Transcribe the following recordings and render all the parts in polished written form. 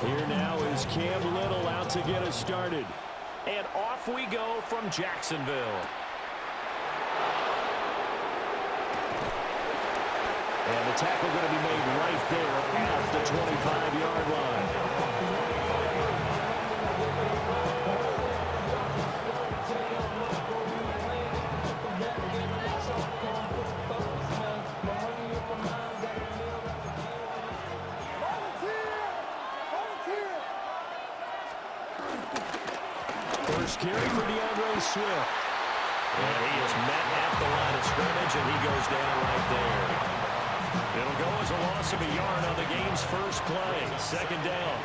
Here now is Cam Little out to get us started. And off we go from Jacksonville. And the tackle going to be made right there at the 25-yard line. First carry for DeAndre Swift. And he is met at the line of scrimmage, and he goes down right there. It'll go as a loss of a yard on the game's first play. Second down.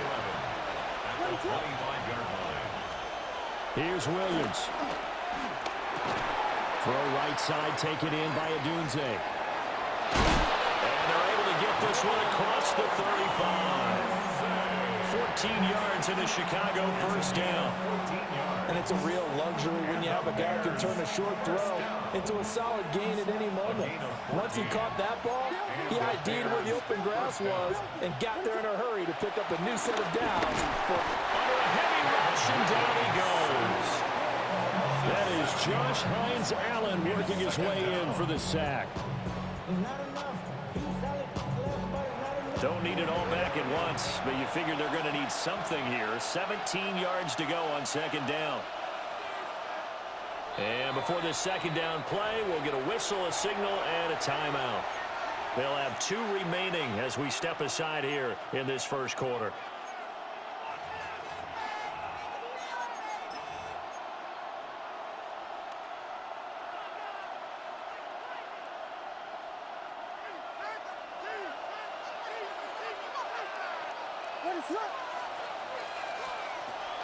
Here's Williams. Throw right side taken in by Adunze. And they're able to get this one across the 35. 14 yards in the Chicago first down. And it's a real luxury when you have a guy who can turn a short throw into a solid gain at any moment. Once he caught that ball, he ID'd where the open grass was and got there in a hurry to pick up a new set of downs. Under a heavy rush, and down he goes. That is Josh Hines Allen working his way in for the sack. Don't need it all back at once, but you figure they're going to need something here. 17 yards to go on second down. And before this second down play, we'll get a whistle, a signal, and a timeout. They'll have 2 remaining as we step aside here in this first quarter.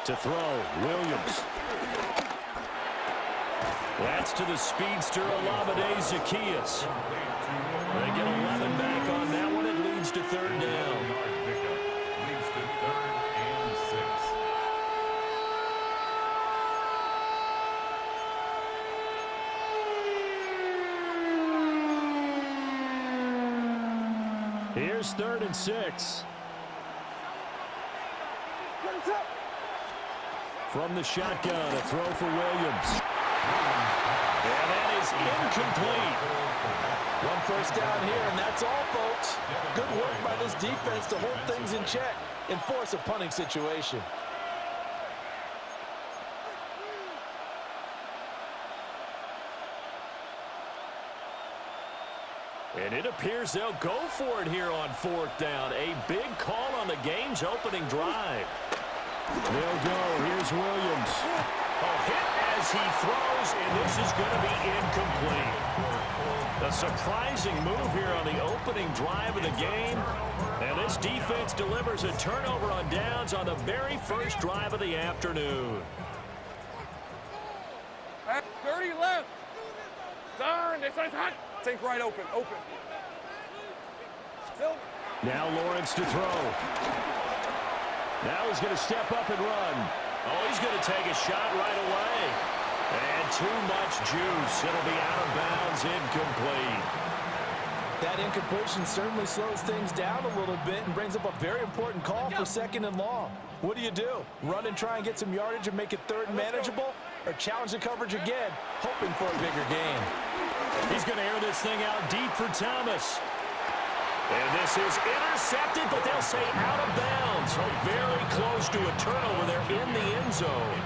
To throw, Williams. That's to the speedster, Olamide Zaccheaus. They get 11 back on that one. It leads to third down. Here's 3rd and 6. From the shotgun, a throw for Williams. And that is incomplete. One first down here, and that's all, folks. Good work by this defense to hold things in check and force a punting situation. And it appears they'll go for it here on 4th down. A big call on the game's opening drive. They'll go. Here's Williams. A hit as he throws, and this is going to be incomplete. A surprising move here on the opening drive of the game. And this defense delivers a turnover on downs on the very first drive of the afternoon. 30 left. Turn. This is hot. Take right open. Still. Now Lawrence to throw. Now he's going to step up and run. Oh, he's going to take a shot right away. And too much juice. It'll be out of bounds, incomplete. That incompletion certainly slows things down a little bit and brings up a very important call for 2nd and long. What do? Run and try and get some yardage and make it 3rd and manageable? Or challenge the coverage again, hoping for a bigger gain? He's going to air this thing out deep for Thomas. And this is intercepted, but they'll say out of bounds. So very close to a turnover there in the end zone.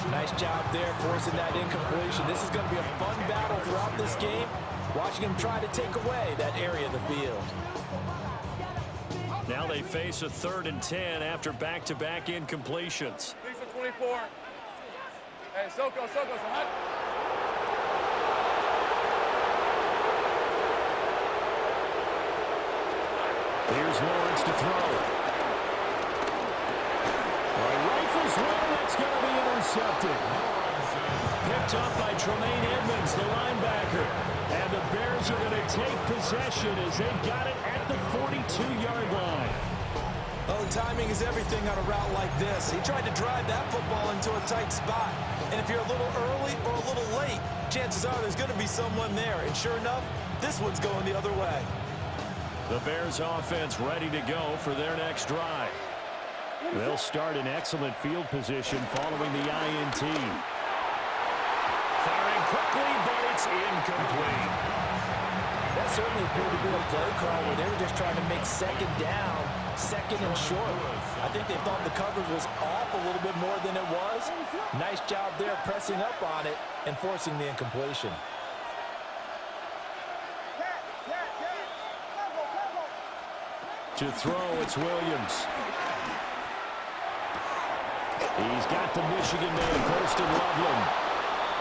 Nice job there forcing that incompletion. This is going to be a fun battle throughout this game, watching him try to take away that area of the field. Now they face a 3rd and 10 after back-to-back incompletions. 24. Hey, Soko, so hot. Here's Lawrence to throw. Rifles one, that's going to be intercepted. Picked up by Tremaine Edmonds, the linebacker. And the Bears are going to take possession as they've got it at the 42-yard line. Oh, timing is everything on a route like this. He tried to drive that football into a tight spot. And if you're a little early or a little late, chances are there's going to be someone there. And sure enough, this one's going the other way. The Bears offense ready to go for their next drive. They'll start in excellent field position following the INT. Firing quickly, but it's incomplete. That certainly appeared to be a play call where they were just trying to make second down, second and short. I think they thought the coverage was off a little bit more than it was. Nice job there pressing up on it and forcing the incompletion. To throw, it's Williams. He's got the Michigan man, Colston Loveland.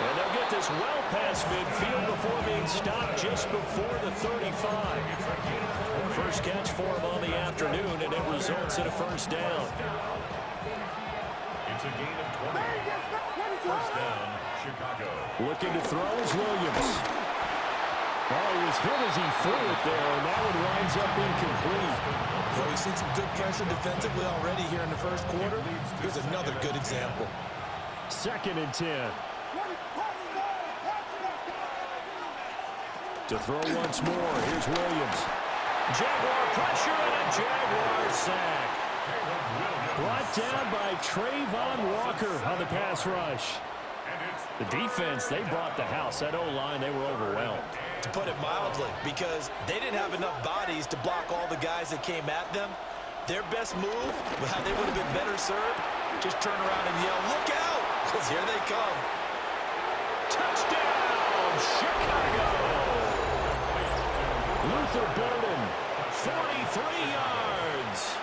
And they'll get this well past midfield before being stopped just before the 35. First catch for him on the afternoon, and it results in a first down. It's a gain of 20. First down, Chicago. Looking to throw is Williams. Oh, he was hit as he threw it there, and that one winds up incomplete. Well, we've seen some good pressure defensively already here in the first quarter. Here's another good example. 2nd and 10. To throw once more, here's Williams. Jaguar pressure and a Jaguar sack. Brought down by Trayvon Walker on the pass rush. The defense, they brought the house. That O-line, they were overwhelmed. To put it mildly, because they didn't have enough bodies to block all the guys that came at them. Their best move, how they would have been better served, just turn around and yell, "Look out!" Because here they come. Touchdown, Chicago! Luther Burden, 43 yards.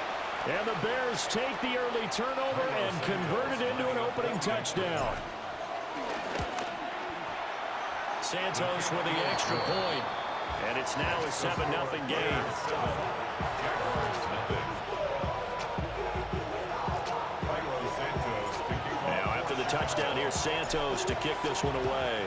And the Bears take the early turnover and convert it into an opening touchdown. Santos with the extra point. And it's now a 7-0 game. Now after the touchdown, here's Santos to kick this one away.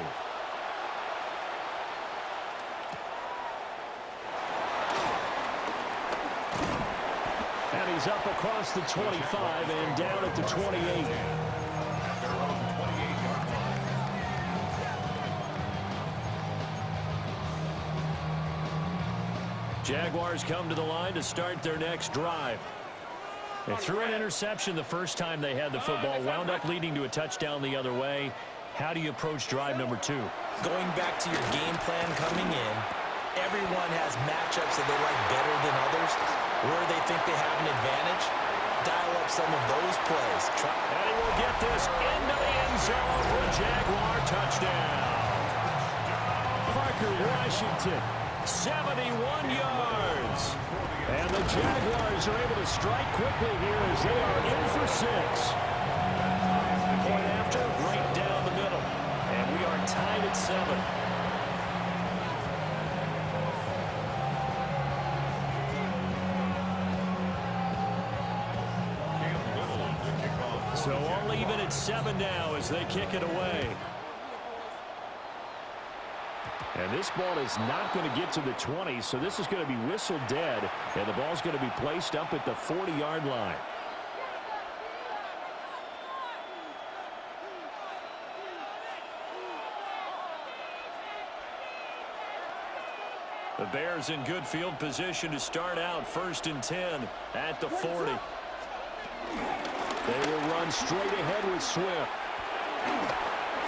And he's up across the 25 and down at the 28. Jaguars come to the line to start their next drive. They threw an interception the first time they had the football, wound up leading to a touchdown the other way. How do you approach drive number 2? Going back to your game plan coming in, everyone has matchups that they like better than others. Where they think they have an advantage, dial up some of those plays. And he will get this into the end zone for a Jaguar touchdown. Parker Washington, 71 yards. And the Jaguars are able to strike quickly here as they are in for 6. Point after, right down the middle. And we are tied at 7. So all even at 7 now as they kick it away. And this ball is not going to get to the 20, so this is going to be whistled dead, and the ball's going to be placed up at the 40-yard line. The Bears in good field position to start out 1st and 10 at the 40. They will run straight ahead with Swift.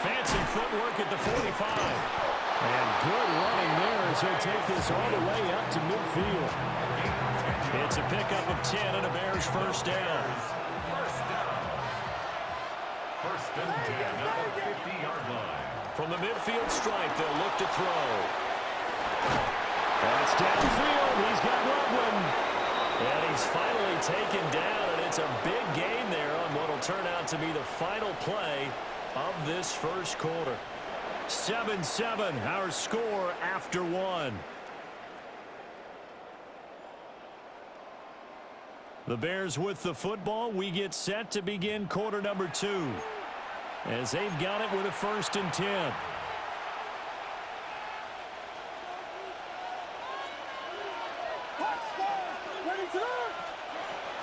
Fancy footwork at the 45. And good running there as he'll take this all the way up to midfield. It's a pickup of 10 and a Bears first down. First and 10 at the 50-yard line. From the midfield stripe, they'll look to throw. That's downfield. He's got Loveland. And he's finally taken down, and it's a big gain there on what will turn out to be the final play of this first quarter. 7-7, our score after 1. The Bears with the football. We get set to begin quarter number 2 as they've got it with a 1st and 10.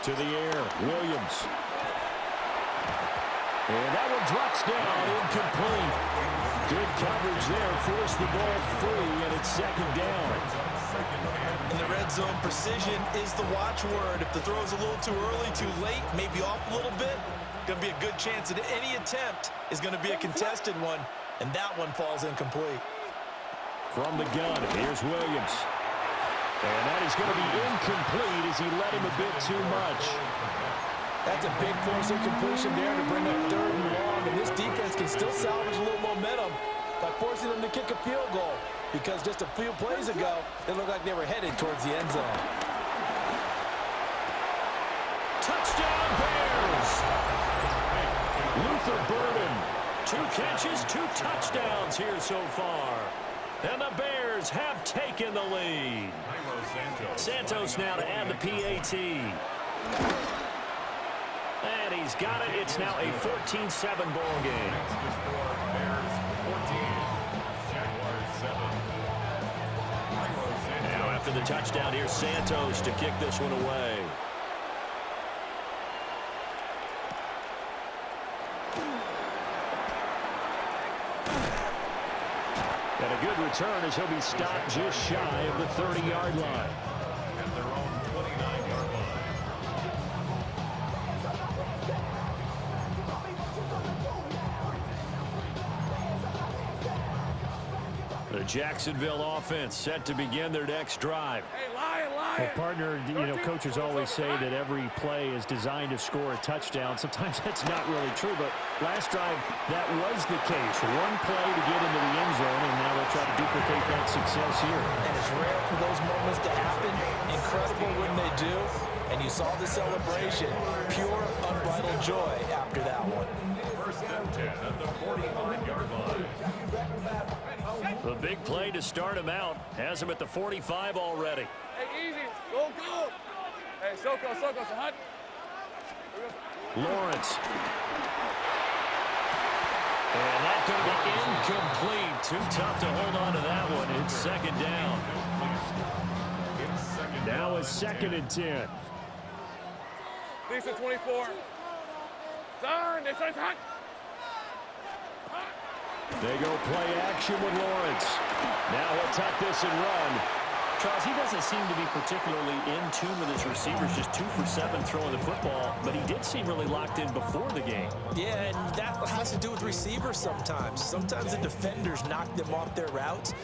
To the air, Williams. And that one drops down, incomplete. Good coverage there, forced the ball free, and it's 2nd down. In the red zone, precision is the watchword. If the throw is a little too early, too late, maybe off a little bit, going to be a good chance that any attempt is going to be a contested one, and that one falls incomplete. From the gun, here's Williams. And that is going to be incomplete as he led him a bit too much. That's a big force incompletion there to bring up 3rd and long, and this defense can still salvage a little momentum by forcing them to kick a field goal, because just a few plays ago, they looked like they were headed towards the end zone. Touchdown, Bears! Luther Burden, 2 catches, 2 touchdowns here so far. And the Bears have taken the lead. Santos now to add the PAT. And he's got it. It's now a 14-7 ball game. Now after the touchdown, here's Santos to kick this one away. And a good return as he'll be stopped just shy of the 30-yard line. At their own 29-yard line. The Jacksonville offense set to begin their next drive. Hey, Lion, Lion. Well, partner, coaches always say that every play is designed to score a touchdown. Sometimes that's not really true, but last drive, that was the case. One play to get into the end zone, and now they'll try to duplicate that success here. And it's rare for those moments to happen. Incredible when they do. And you saw the celebration. Pure, unbridled joy after that one. 1st and 10 at the 45-yard line. The big play to start him out has him at the 45 already. Hey, easy. Go, go. Hey, Soko, Sahut. Lawrence. And that's going to be incomplete. Too tough to hold on to that one. It's 2nd down. Now it's 2nd and 10. Lisa 24. Turn. They say hot. They go play action with Lawrence. Now he'll tuck this and run. Charles, he doesn't seem to be particularly in tune with his receivers, just 2 for 7 throwing the football, but he did seem really locked in before the game. Yeah, and that has to do with receivers sometimes. Sometimes the defenders knock them off their routes,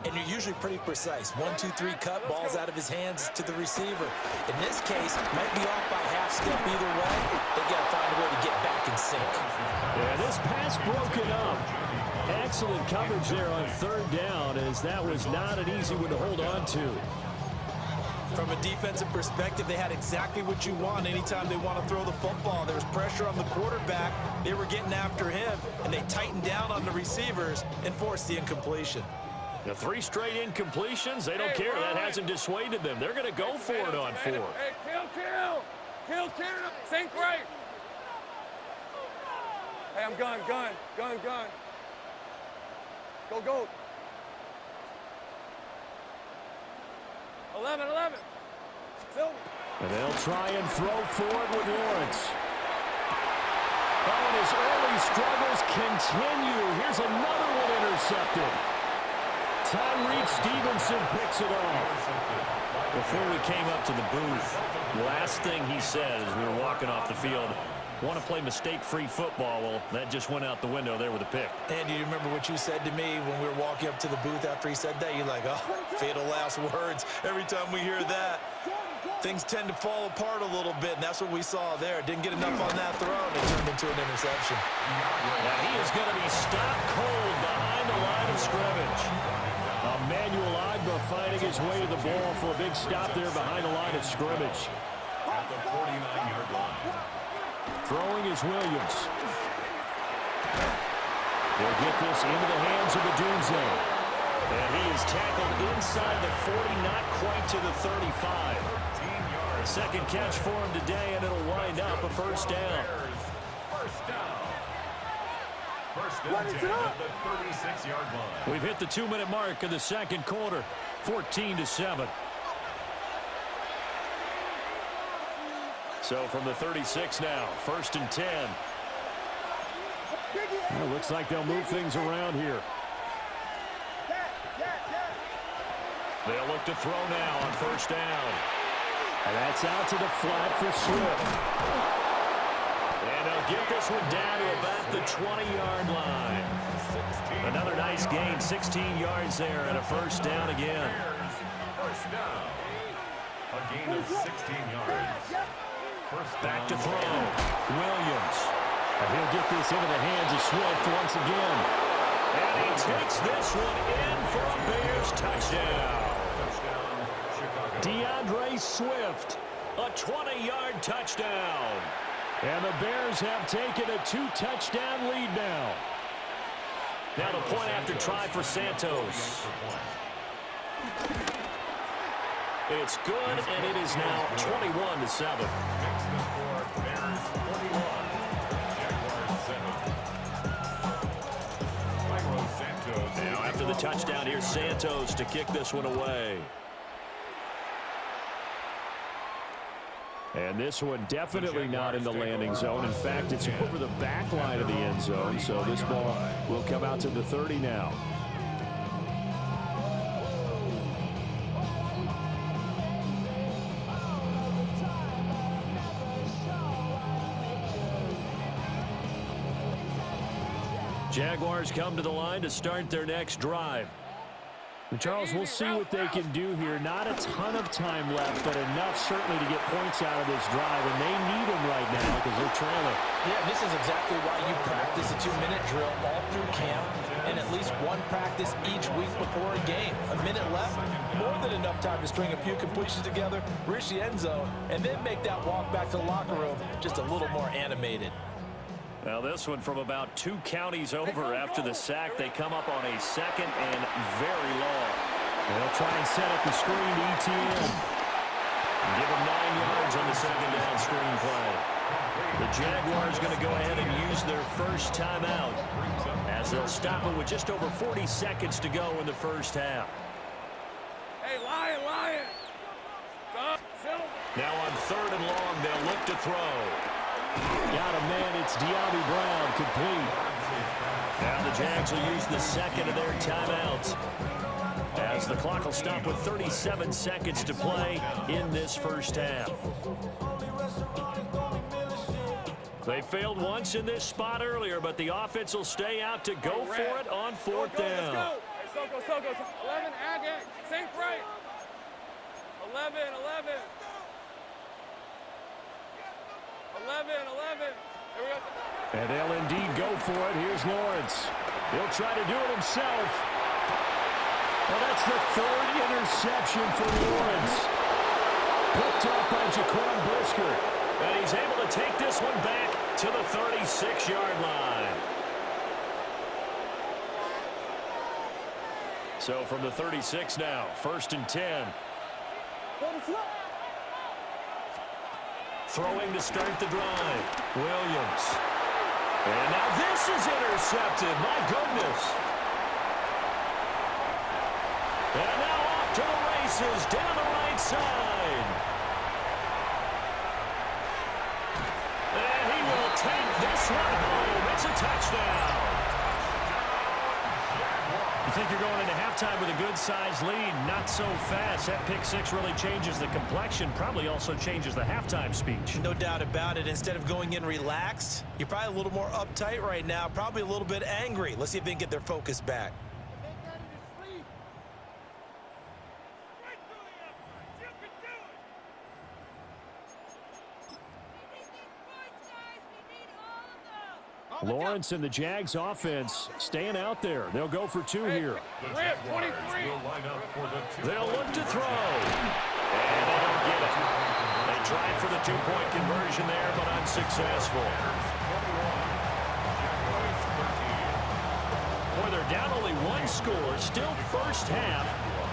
and you're usually pretty precise. 1, 2, 3 cut, balls out of his hands to the receiver. In this case, might be off by half step either way. They got to find a way to get back in sync. Yeah, this pass broken up. Excellent coverage there on 3rd down, as that was not an easy one to hold on to. From a defensive perspective, they had exactly what you want anytime they want to throw the football. There was pressure on the quarterback. They were getting after him, and they tightened down on the receivers and forced the incompletion. The 3 straight incompletions, they don't care. That hasn't dissuaded them. They're going to go for it on 4th. Hey, kill. Sink right. Hey, I'm gun. Go. 11. Silver. And they'll try and throw forward with Lawrence. Oh, and his early struggles continue. Here's another one intercepted. Tyreek Stevenson picks it off. Before we came up to the booth, last thing he said as we were walking off the field, want to play mistake-free football. Well, that just went out the window there with a pick. Andy, you remember what you said to me when we were walking up to the booth after he said that? You're like, oh, fatal last words. Every time we hear that, things tend to fall apart a little bit, and that's what we saw there. Didn't get enough on that throw, and it turned into an interception. Now he is going to be stopped cold behind the line of scrimmage. Emmanuel Agba finding his way to the ball for a big stop there behind the line of scrimmage. At the 49-yard line. Throwing is Williams. They'll get this into the hands of Adunze. And he is tackled inside the 40, not quite to the 35. Second catch for him today, and it'll wind up a 1st down. First down. 1st and 10 at the 36-yard line. We've hit the 2-minute mark in the 2nd quarter, 14-7. So from the 36 now, 1st and 10. Well, looks like they'll move things around here. They'll look to throw now on first down. And that's out to the flat for Swift. And they'll get this one down to about the 20-yard line. Another nice gain, 16 yards there, and a first down again. First down. A gain of 16 yards. Back to throw. Williams. And he'll get this into the hands of Swift once again. And he takes this one in for a Bears touchdown. DeAndre Swift, A 20-yard touchdown. and the Bears have taken a 2-touchdown lead now. Now the point after try for Santos. It's good, and it is now 21-7. Now after the touchdown, here's Santos to kick this one away. And this one definitely not in the landing zone. In fact, it's over the back line of the end zone, so this ball will come out to the 30 now. Jaguars come to the line to start their next drive. And Charles, we'll see what they can do here. Not a ton of time left, but enough certainly to get points out of this drive, and they need them right now because they're trailing. Yeah, and this is exactly why you practice a 2-minute drill all through camp and at least one practice each week before a game. A minute left, more than enough time to string a few completions together, reach the end zone, and then make that walk back to the locker room just a little more animated. Now this one from about 2 counties over after the sack. They come up on a second and very long. They'll try and set up the screen to ETN. Give them 9 yards on the second down screen play. The Jaguars going to go ahead and use their first timeout as they'll stop it with just over 40 seconds to go in the first half. Hey, Lion! Now on 3rd and long, they'll look to throw. Got a man, it's De'Ami Brown, complete. Now the Jags will use the second of their timeouts as the clock will stop with 37 seconds to play in this first half. They failed once in this spot earlier, but the offense will stay out to go for it on 4th down. Let's go. Hey, Soko. 11, Agate. Safe right. 11. 11. There we go. And they'll indeed go for it. Here's Lawrence. He'll try to do it himself. Well, that's the 3rd interception for Lawrence. Picked up by Jaquan Brisker. And he's able to take this one back to the 36-yard line. So from the 36 now, 1st and 10. Throwing to start the drive. Williams. And now this is intercepted. My goodness. And now off to the races down the right side. And he will take this one home. It's a touchdown. You think you're going into halftime with a good-sized lead. Not so fast. That pick six really changes the complexion. Probably also changes the halftime speech. No doubt about it. Instead of going in relaxed, you're probably a little more uptight right now. Probably a little bit angry. Let's see if they can get their focus back. Lawrence and the Jags offense staying out there. They'll go for 2 here. Rip, 23. They'll look to throw. And they don't get it. They tried for the 2-point conversion there, but unsuccessful. Boy, they're down only 1 score. Still first half,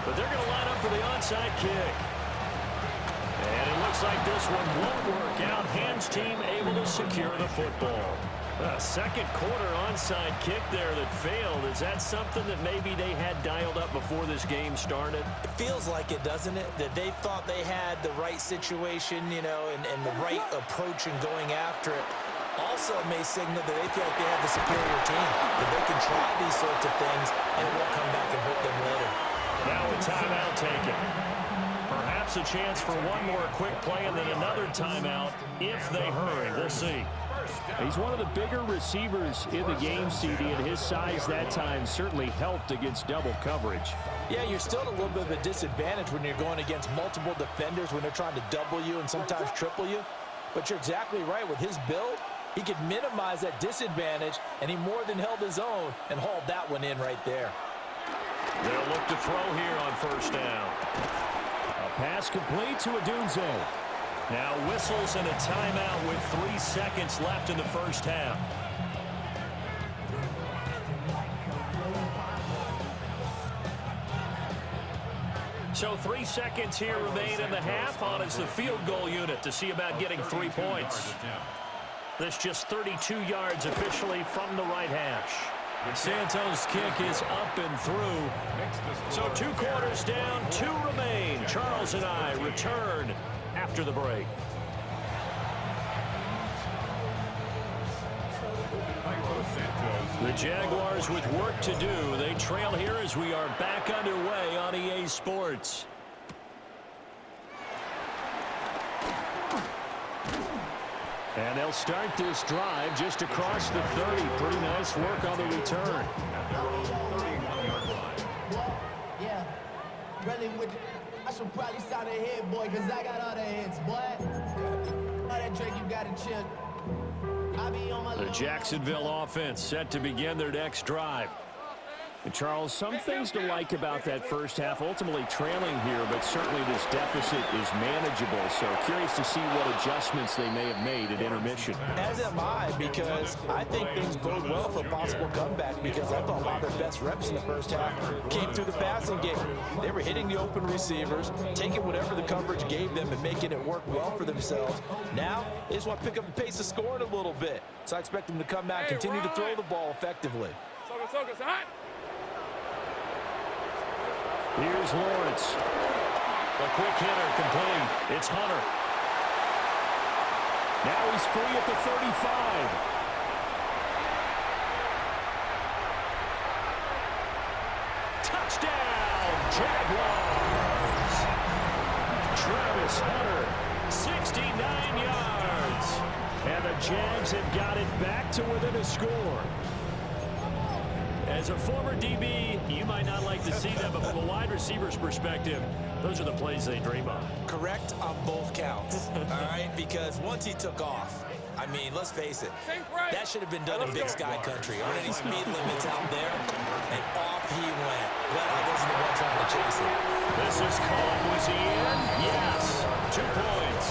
but they're going to line up for the onside kick. And it looks like this one won't work out. Ham's team able to secure the football. A second quarter onside kick there that failed. Is that something that maybe they had dialed up before this game started? It feels like it, doesn't it? That they thought they had the right situation, you know, and the right approach in going after it. Also may signal that they feel like they have the superior team, that they can try these sorts of things and it won't come back and hurt them later. Now a timeout taken. Perhaps a chance for one more quick play and then another timeout if they hurry. We'll see. He's one of the bigger receivers in the game, CD, and his size that time certainly helped against double coverage. Yeah, you're still at a little bit of a disadvantage when you're going against multiple defenders when they're trying to double you and sometimes triple you. But you're exactly right. With his build, he could minimize that disadvantage, and he more than held his own and hauled that one in right there. They'll look to throw here on first down. A pass complete to Odunze. Now whistles and a timeout with 3 seconds left in the first half. So 3 seconds here remain in the half on as the field goal unit to see about getting 3 points. This just 32 yards officially from the right hash. Santos' kick is up and through. So 2 quarters down, 2 remain. Charles and I return after the break. The Jaguars with work to do. They trail here as we are back underway on EA Sports. And they'll start this drive just across the 30. Pretty nice work on the return. Yeah, really with I should probably start a hit, boy, because I got all the hits, boy. All that Drake, you got to chill. I be on my The Jacksonville offense set to begin their next drive. And Charles, some things to like about that first half. Ultimately trailing here, but certainly this deficit is manageable. So curious to see what adjustments they may have made at intermission. As am I, because I think things bode well for a possible comeback, because I thought a lot of their best reps in the first half came through the passing game. They were hitting the open receivers, taking whatever the coverage gave them and making it work well for themselves. Now, they just want to pick up the pace of scoring a little bit. So I expect them to come back, continue to throw the ball effectively. Here's Lawrence. A quick hitter complete. It's Hunter. Now he's free at the 35. Touchdown, Jaguars. Travis Hunter, 69 yards. And the Jags have got it back to within a score. As a former DB, you might not like to see that, but from a wide receiver's perspective, those are the plays they dream of. Correct on both counts, all right? Because once he took off, I mean, let's face it, that should have been done in Big Sky Country. Aren't any speed limits out there? And off he went. Glad I wasn't the one trying to chase him. This is called, was he in? Yes, 2 points.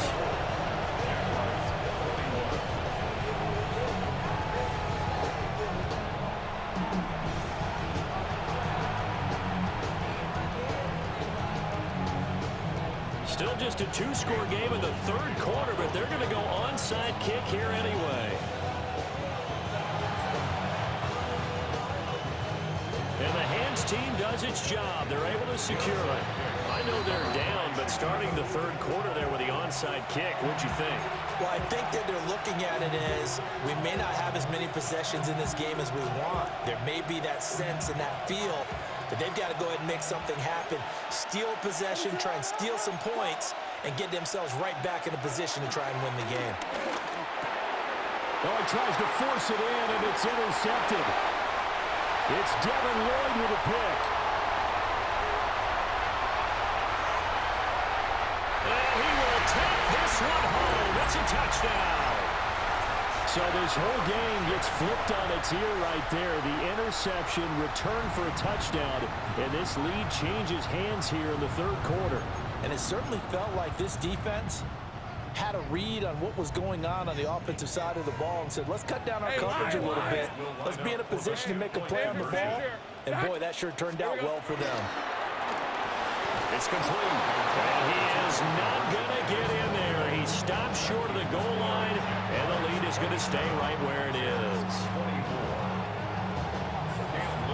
Still just a 2-score game in the third quarter, but they're going to go onside kick here anyway. And the hands team does its job. They're able to secure it. I know they're down, but starting the third quarter there with the onside kick, what'd you think? Well, I think that they're looking at it as we may not have as many possessions in this game as we want. There may be that sense and that feel but they've got to go ahead and make something happen. Steal possession, try and steal some points, and get themselves right back in a position to try and win the game. Oh, he tries to force it in, and it's intercepted. It's Devin Lloyd with a pick. And he will take this one home. It's a touchdown. So this whole game gets flipped on its ear right there. The interception, return for a touchdown, and this lead changes hands here in the third quarter. And it certainly felt like this defense had a read on what was going on the offensive side of the ball and said, let's cut down our coverage a little bit. Let's be in a position to make a play on the ball. And, boy, that sure turned out well for them. It's complete. And he is not going to get in there. He stops short of the goal line, and the lead is going to stay right where it is.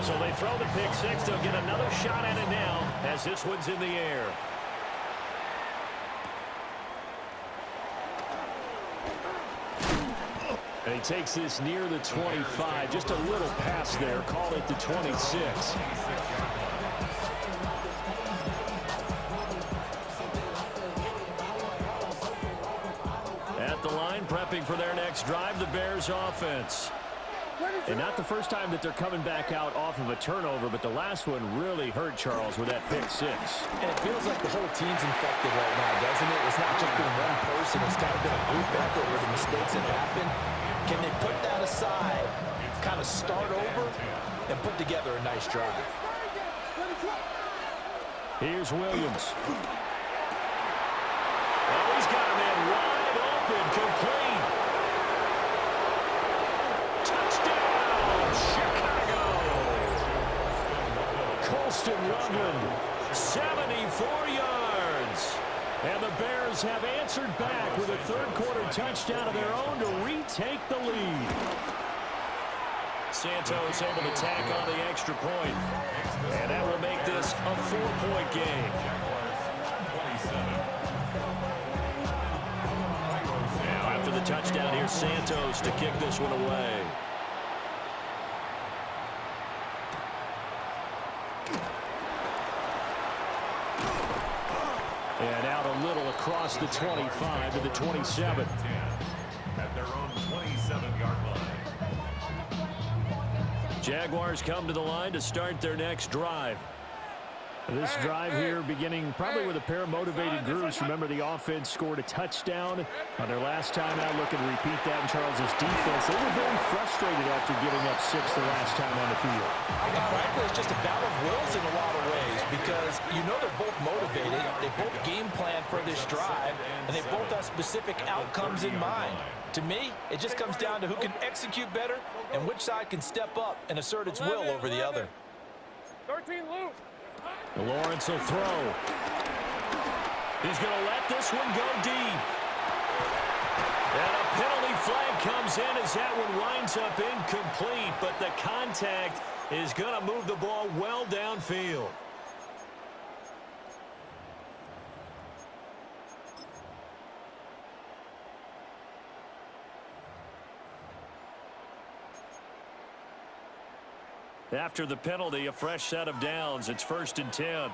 So they throw the pick six. They'll get another shot at it now as this one's in the air. And he takes this near the 25. Just a little pass there. Call it the 26. prepping for their next drive, the Bears offense. And not the first time that they're coming back out off of a turnover, but the last one really hurt Charles with that pick six. And it feels like the whole team's infected right now, doesn't it? It's not just been one person. It's kind of been a group effort where the mistakes have happened. Can they put that aside, kind of start over, and put together a nice drive? Here's Williams. Oh, he's got a man wide open, complete. Touchdown, Chicago. Colston Loveland, 74 yards. And the Bears have answered back with a third-quarter touchdown of their own to retake the lead. Santos able to tack on the extra point. And that will make this a 4-point game. Now after the touchdown, here's Santos to kick this one away. And out a little across the 25 to the 27. At their own 27-yard line. Jaguars come to the line to start their next drive. This drive here beginning probably with a pair of motivated groups. Remember, the offense scored a touchdown on their last time out. Looking to repeat that in Charles's defense. They were very frustrated after giving up 6 the last time on the field. And frankly, it's just a battle of wills in a lot of ways because you know they're both motivated. They both game plan for this drive, and they both have specific outcomes in mind. To me, it just comes down to who can execute better and which side can step up and assert its will over the other. 13 loose. Lawrence will throw. He's going to let this one go deep. And a penalty flag comes in as that one winds up incomplete, but the contact is going to move the ball well downfield. After the penalty, a fresh set of downs. It's 1st and 10.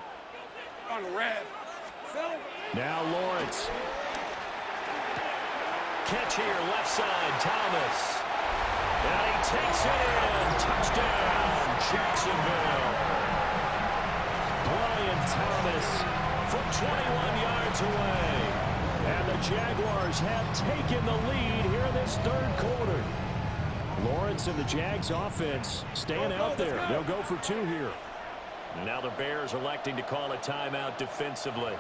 On red. Now Lawrence. Catch here, left side, Thomas. And he takes it in. Touchdown, Jacksonville. Brian Thomas from 21 yards away. And the Jaguars have taken the lead here in this third quarter. Lawrence and the Jags offense staying out there. They'll go for 2 here. Now the Bears electing to call a timeout defensively.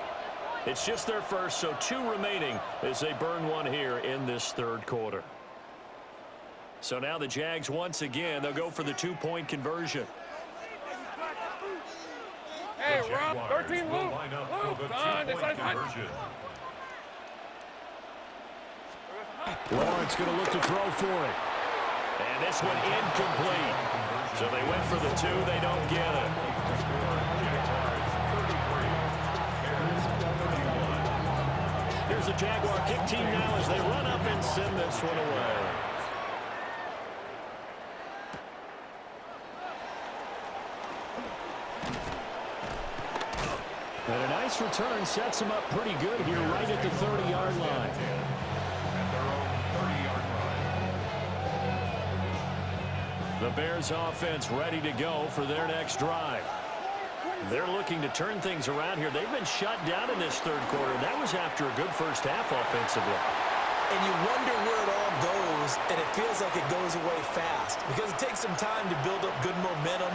It's just their first, so 2 remaining as they burn one here in this third quarter. So now the Jags once again, they'll go for the 2-point conversion. Hey, Rob, 13 loose. Lawrence going to look to throw for it. And this one incomplete. So they went for the 2. They don't get it. Here's the Jaguar kick team now as they run up and send this one away. And a nice return sets them up pretty good here right at the 30-yard line. The Bears offense ready to go for their next drive. They're looking to turn things around here. They've been shut down in this third quarter. That was after a good first half offensively. And you wonder where it all goes, and it feels like it goes away fast because it takes some time to build up good momentum,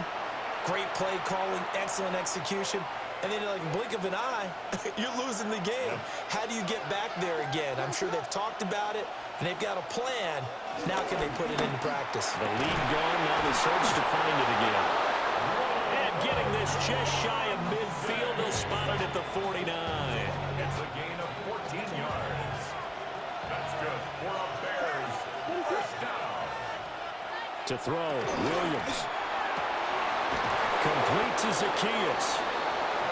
great play calling, excellent execution, and then like a blink of an eye, you're losing the game. How do you get back there again? I'm sure they've talked about it, and they've got a plan. Now can they put it into practice? The lead gone, now the search to find it again. And getting this just shy of midfield, they'll spot it at the 49. It's a gain of 14 yards. That's good for the Bears. First down. To throw, Williams. Complete to Zacchaeus.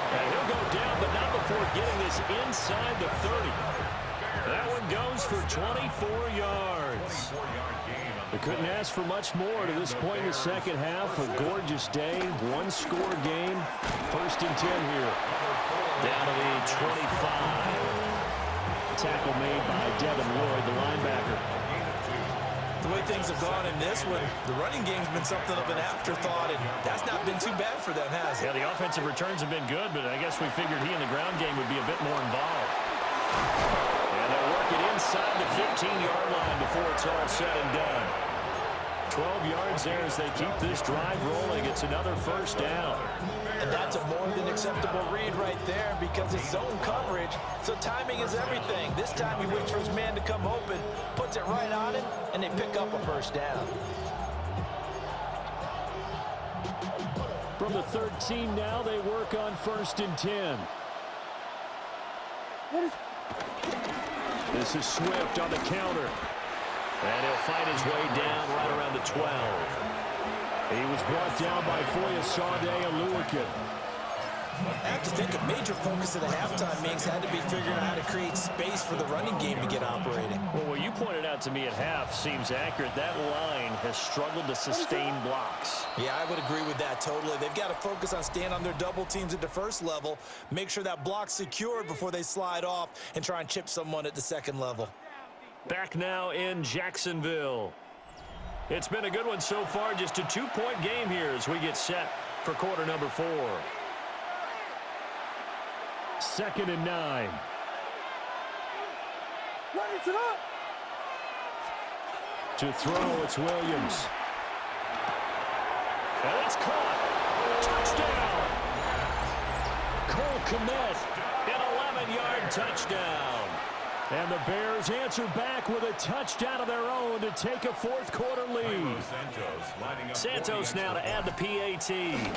And he'll go down, but not before getting this inside the 30. That one goes for 24 yards. They couldn't ask for much more to this point in the second half. A gorgeous day, one-score game. 1st and 10 here. Down to the 25. tackle made by Devin Lloyd, the linebacker. The way things have gone in this one, the running game's been something of an afterthought, and that's not been too bad for them, has it? Yeah, the offensive returns have been good, but I guess we figured he in the ground game would be a bit more involved. And they'll work it inside the 15-yard line before it's all said and done. 12 yards there as they keep this drive rolling. It's another first down. And that's a more than acceptable read right there because it's zone coverage, so timing is everything. This time he waits for his man to come open, puts it right on him, and they pick up a first down. From the 13 now, they work on 1st and 10. This is Swift on the counter. And he'll fight his way down right around the 12. He was brought down by Foyesade Oluwakin. I have to think a major focus of the halftime meetings had to be figuring out how to create space for the running game to get operating. Well, what you pointed out to me at half seems accurate. That line has struggled to sustain blocks. Yeah, I would agree with that totally. They've got to focus on staying on their double teams at the first level, make sure that block's secured before they slide off and try and chip someone at the second level. Back now in Jacksonville. It's been a good one so far. Just a 2-point game here as we get set for quarter number 4. 2nd and 9. To throw, it's Williams. And it's caught. Touchdown. Cole Kmet, an 11-yard touchdown. And the Bears answer back with a touchdown of their own to take a 4th quarter lead. Santos now to add the PAT. And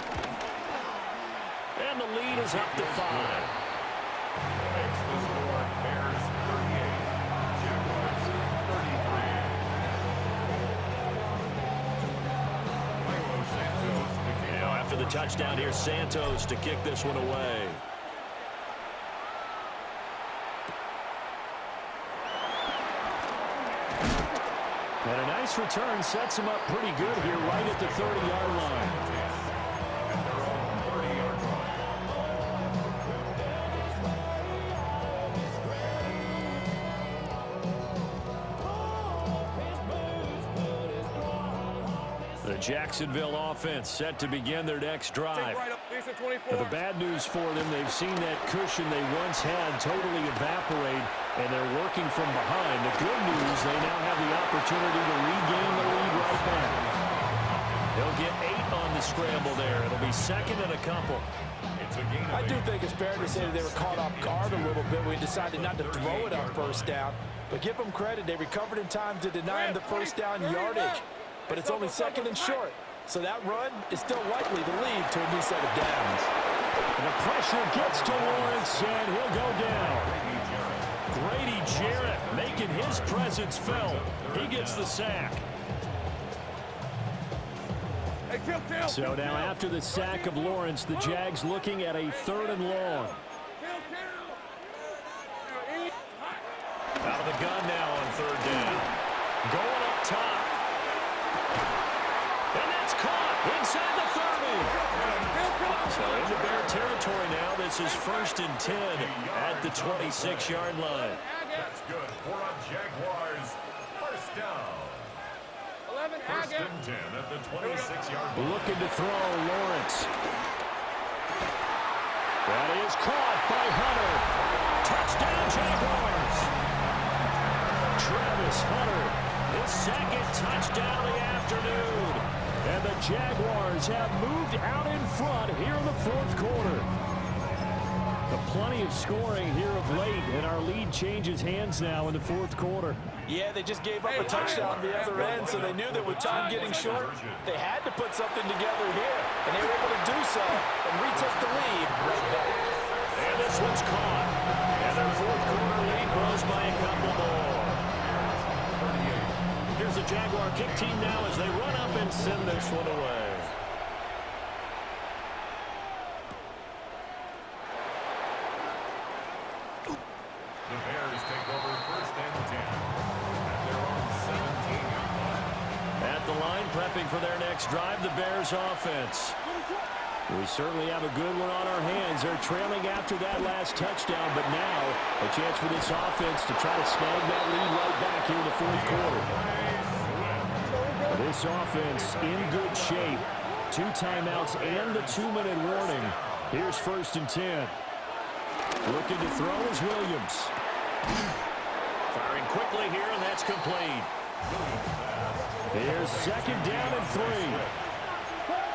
the lead is up to 5. Makes the score Bears 38, Jaguars 33. After the touchdown here, Santos to kick this one away. And a nice return sets him up pretty good here right at the 30-yard line. At their own 30-yard line. The Jacksonville offense set to begin their next drive. Right The bad news for them, they've seen that cushion they once had totally evaporate, and they're working from behind. The good news, they now have the opportunity to regain the lead right back. They'll get 8 on the scramble there. It'll be 2nd and a couple. I do think it's fair to say that they were caught off guard a little bit when we decided not to throw it on 1st down. But give them credit, they recovered in time to deny him the 1st down yardage. But it's only 2nd and short, so that run is still likely to lead to a new set of downs. The pressure gets to Lawrence, and he'll go down. Grady Jarrett making his presence felt. He gets the sack. So now after the sack of Lawrence, the Jags looking at a 3rd and long. Out of the gun now on 3rd down. Going up top. And that's caught inside the 30. So into Bear territory now. This is 1st and 10 at the 26-yard line. That's good for a Jaguars 1st down. 1st and 10 at the 26-yard line. Looking to throw, Lawrence. That is caught by Hunter. Touchdown, Jaguars. Travis Hunter, his 2nd touchdown of the afternoon. And the Jaguars have moved out in front here in the 4th quarter. Plenty of scoring here of late, and our lead changes hands now in the 4th quarter. Yeah, they just gave up a touchdown on the other end, so they knew that with time getting short, they had to put something together here, and they were able to do so and retake the lead right back. And this one's caught, and their 4th quarter lead grows by a couple more. Here's the Jaguar kick team now as they run up and send this one away. The Bears take over 1st and 10 at their own 17-yard line. At the line, prepping for their next drive, the Bears offense. We certainly have a good one on our hands. They're trailing after that last touchdown, but now a chance for this offense to try to snag that lead right back here in the fourth quarter. This offense in good shape. 2 timeouts and the 2-minute warning. Here's 1st and 10. Looking to throw is Williams. Firing quickly here, and that's complete. Here's 2nd down and 3.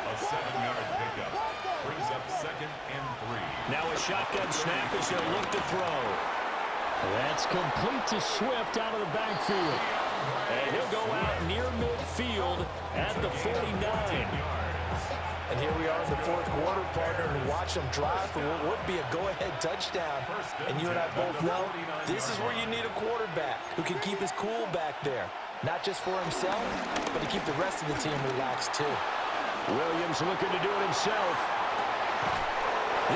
A 7-yard pickup brings up 2nd and 3. Now a shotgun snap as they'll look to throw. That's complete to Swift out of the backfield. And he'll go out near midfield at the 49. And here we are in the fourth quarter, partner, and watch them drive for what would be a go-ahead touchdown. And you and I both know this is where you need a quarterback who can keep his cool back there. Not just for himself, but to keep the rest of the team relaxed, too. Williams looking to do it himself.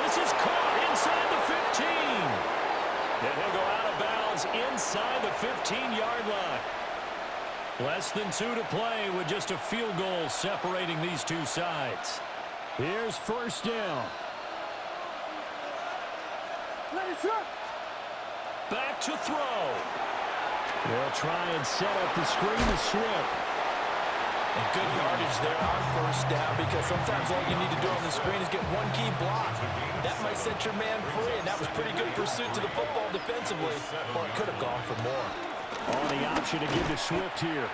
This is caught inside the 15. And he'll go out of bounds inside the 15-yard line. Less than 2 to play with just a field goal separating these two sides. Here's 1st down. Back to throw. They'll try and set up the screen to Swift. And good yardage there on 1st down, because sometimes all you need to do on the screen is get one key block. That might set your man free, and that was pretty good pursuit to the football defensively. Or it could have gone for more. On the option to give to Swift here.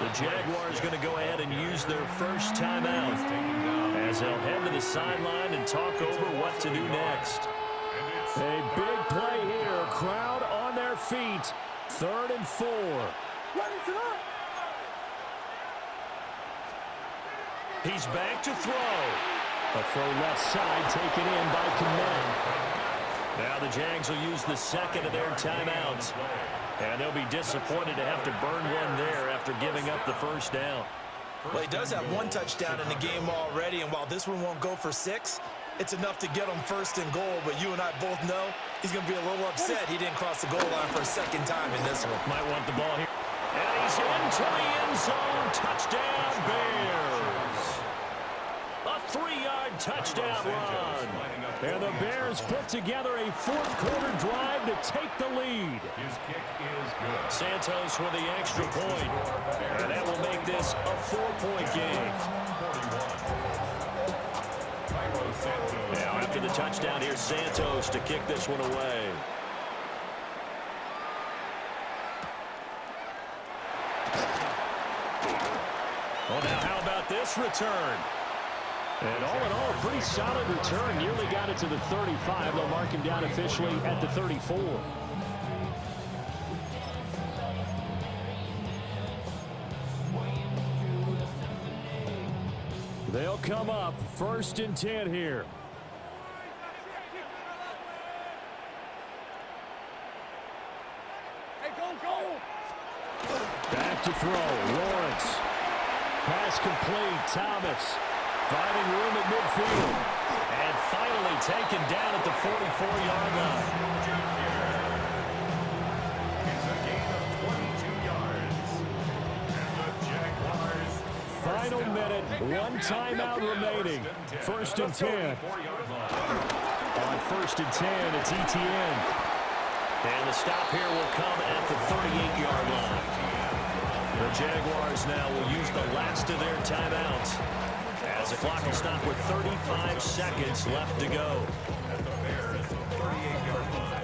The Jaguars going to go ahead and use their first timeout as they'll head to the sideline and talk over what to do next. A big play here. Crowd on their feet. 3rd and 4. He's back to throw. A throw left side taken in by Kmet. Now the Jags will use the 2nd of their timeouts. And they'll be disappointed to have to burn one there after giving up the 1st down. Well, he does have 1 touchdown in the game already, and while this one won't go for 6, it's enough to get him 1st and goal. But you and I both know he's going to be a little upset he didn't cross the goal line for a 2nd time in this one. Might want the ball here. And he's into the end zone. Touchdown, Bears. A 3-yard touchdown run. And the Bears put together a fourth-quarter drive to take the lead. His kick is good. Santos with the extra point. And that will make this a 4-point game. Now after the touchdown, here's Santos to kick this one away. Well, now how about this return? And all in all, a pretty solid return. Nearly got it to the 35. They'll mark him down officially at the 34. They'll come up 1st and 10 here. Hey, go! Back to throw. Lawrence. Pass complete. Thomas. Finding room at midfield. And finally taken down at the 44-yard line. It's a gain of 22 yards. And the Jaguars. Final minute. 1 timeout remaining. 1st and 10. On 1st and 10, it's ETN. And the stop here will come at the 38-yard line. The Jaguars now will use the last of their timeouts as the clock will stop with 35 seconds left to go. At the Bears' 38-yard line.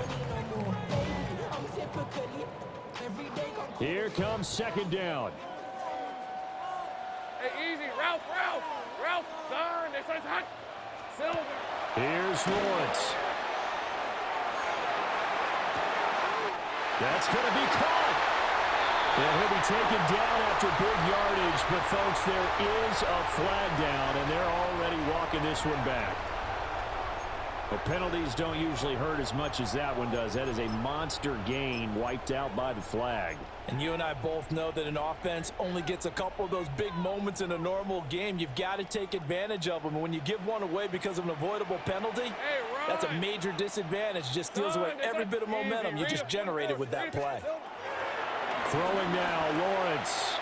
Here comes 2nd down. Hey, easy, Ralph, turn, this is hot. Silver. Here's Lawrence. That's going to be caught. And he'll be taken down after big yardage. But, folks, there is a flag down, and they're already walking this one back. The penalties don't usually hurt as much as that one does. That is a monster gain wiped out by the flag. And you and I both know that an offense only gets a couple of those big moments in a normal game. You've got to take advantage of them. And when you give one away because of an avoidable penalty, that's a major disadvantage. Just steals away every bit of momentum you just generated with that play. Throwing now, Lawrence.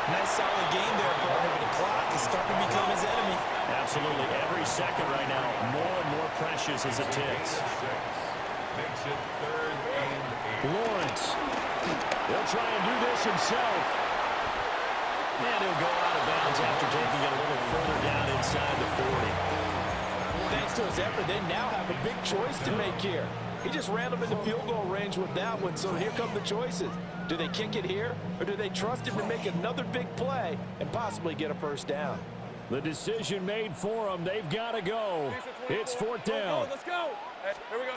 Nice solid game there, partner, but the clock is starting to become his enemy. Absolutely. Every second right now, more and more precious as it ticks. Makes it 3rd and 8. Lawrence. He'll try and do this himself. And he'll go out of bounds after taking it a little further down inside the 40. Thanks to his effort, they now have a big choice to make here. He just ran them into field goal range with that one, so here come the choices. Do they kick it here, or do they trust him to make another big play and possibly get a first down? The decision made for them. They've got to go. It's 4th down. Let's go. Hey, here we go.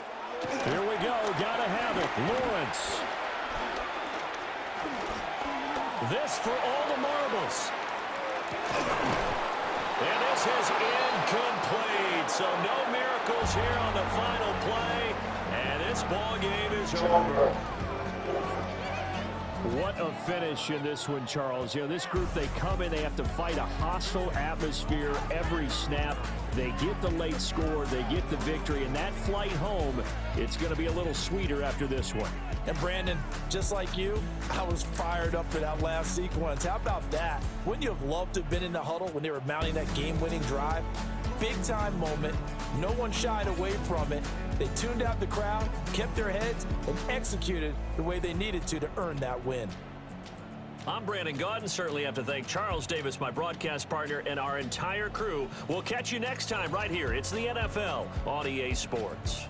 Here we go. Got to have it. Lawrence. This for all the marbles. And this is incomplete. So no miracles here on the final play. And this ball game is over. What a finish in this one, Charles. You know, this group, they come in, they have to fight a hostile atmosphere every snap. They get the late score, they get the victory, and that flight home, it's going to be a little sweeter after this one. And Brandon, just like you, I was fired up for that last sequence. How about that? Wouldn't you have loved to have been in the huddle when they were mounting that game-winning drive? Big-time moment. No one shied away from it. They tuned out the crowd, kept their heads, and executed the way they needed to earn that win. I'm Brandon Gaudin. Certainly have to thank Charles Davis, my broadcast partner, and our entire crew. We'll catch you next time right here. It's the NFL on EA Sports.